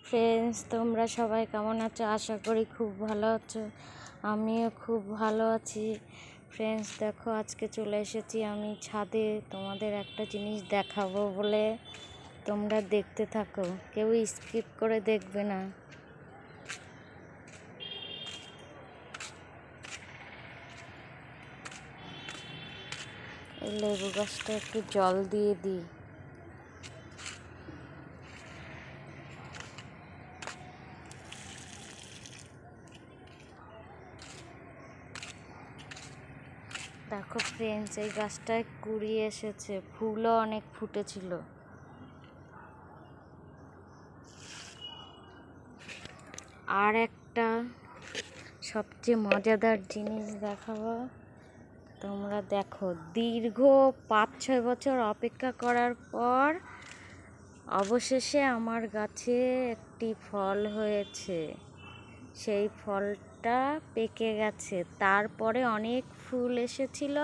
Friends, তোমরা সবাই কেমন আছো? আশা করি খুব ভালো আছো। আমিও খুব ভালো আছি। ফ্রেন্ডস, দেখো আজকে চলে এসেছি আমি ছাদে তোমাদের একটা জিনিস দেখাবো বলে। তোমরা দেখতে থাকো, কেউ স্কিপ করে দেখবে না। এই লেবু গাছটা একটু জল দিয়ে দিই। দেখো ফ্রেন্ডস, এই গাছটায় কুড়ি এসেছে, ফুলও অনেক ফুটেছিল। আর একটা সবচেয়ে মজাদার জিনিস দেখাবো, তোমরা দেখো। দীর্ঘ 5-6 বছর অপেক্ষা করার পর অবশেষে আমার গাছে একটি ফল হয়েছে। সেই ফলটা পেকে গেছে, তারপরে অনেক ফুল এসেছিল,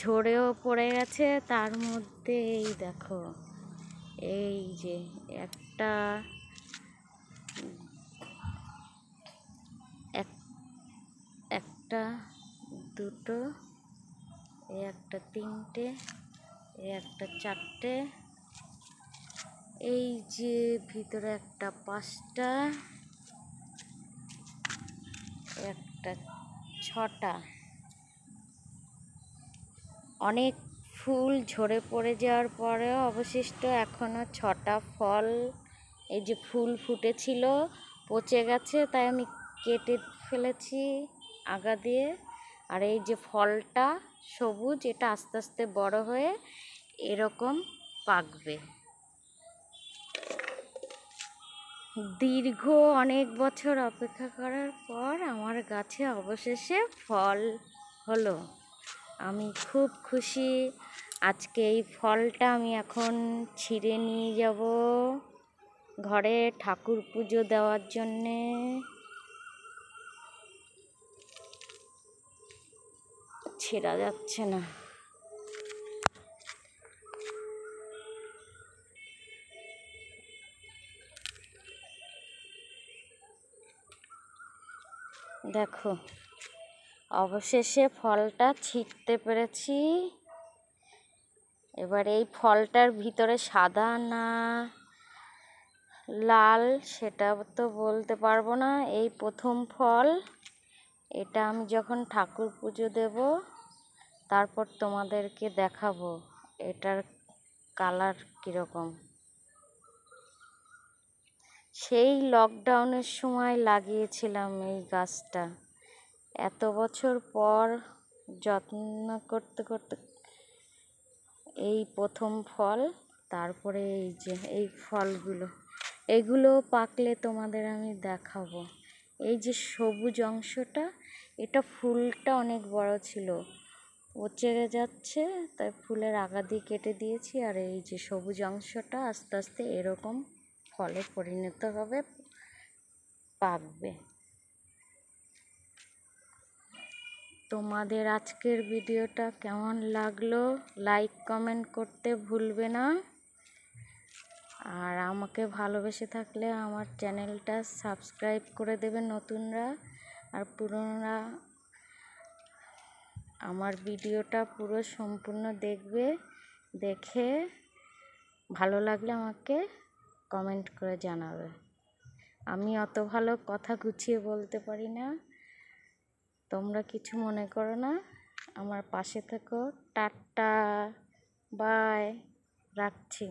ঝরেও পড়ে গেছে। তার মধ্যে এই দেখো, এই যে একটা দুটো, এই একটা তিনটে, এই একটা চারটে, এই যে ভিতরে একটা 5টা, একটা 6টা। অনেক ফুল ঝরে পড়ে যাওয়ার পরেও অবশিষ্ট এখনো 6টা ফল। এই যে ফুল ফুটেছিল পচে গেছে, তাই আমি কেটে ফেলেছি আগা দিয়ে। আর এই যে ফলটা সবুজ, এটা আস্তে আস্তে বড় হয়ে এরকম পাকবে। দীর্ঘ অনেক বছর অপেক্ষা করার পর আমার গাছে অবশেষে ফল হলো। আমি খুব খুশি। আজকে এই ফলটা আমি এখন ছিঁড়ে নিয়ে যাব ঘরে ঠাকুর পুজো দেওয়ার জন্যে। ছেঁড়া যাচ্ছে না। দেখো, অবশেষে ফলটা ছিঁড়তে পেরেছি। এবার এই ফলটার ভিতরে সাদা না লাল সেটা তো বলতে পারবো না। এই প্রথম ফল, এটা আমি যখন ঠাকুর পুজো দেব তারপর তোমাদেরকে দেখাবো এটার কালার কীরকম। সেই লকডাউনের সময় লাগিয়েছিলাম এই গাছটা। এত বছর পর যত্ন করতে করতে এই প্রথম ফল। তারপরে এই যে এই ফলগুলো, এগুলো পাকলে তোমাদের আমি দেখাবো। এই যে সবুজ অংশটা, এটা ফুলটা অনেক বড় ছিল, পচে যাচ্ছে, তাই ফুলের আগা দিয়ে কেটে দিয়েছি। আর এই যে সবুজ অংশটা আস্তে আস্তে এরকম ফলে পরিণত হবে, পাকবে। তোমাদের আজকের ভিডিওটা কেমন লাগলো লাইক কমেন্ট করতে ভুলবে না। আর আমাকে ভালোবেসে থাকলে আমার চ্যানেলটা সাবস্ক্রাইব করে দেবে নতুনরা। আর পুরনোরা আমার ভিডিওটা পুরো সম্পূর্ণ দেখবে, দেখে ভালো লাগলে আমাকে কমেন্ট করে জানাবে। আমি অত ভালো কথা গুছিয়ে বলতে পারি না, তোমরা কিছু মনে করো না। আমার পাশে থেকো। টাটা, বাই, রাখছি।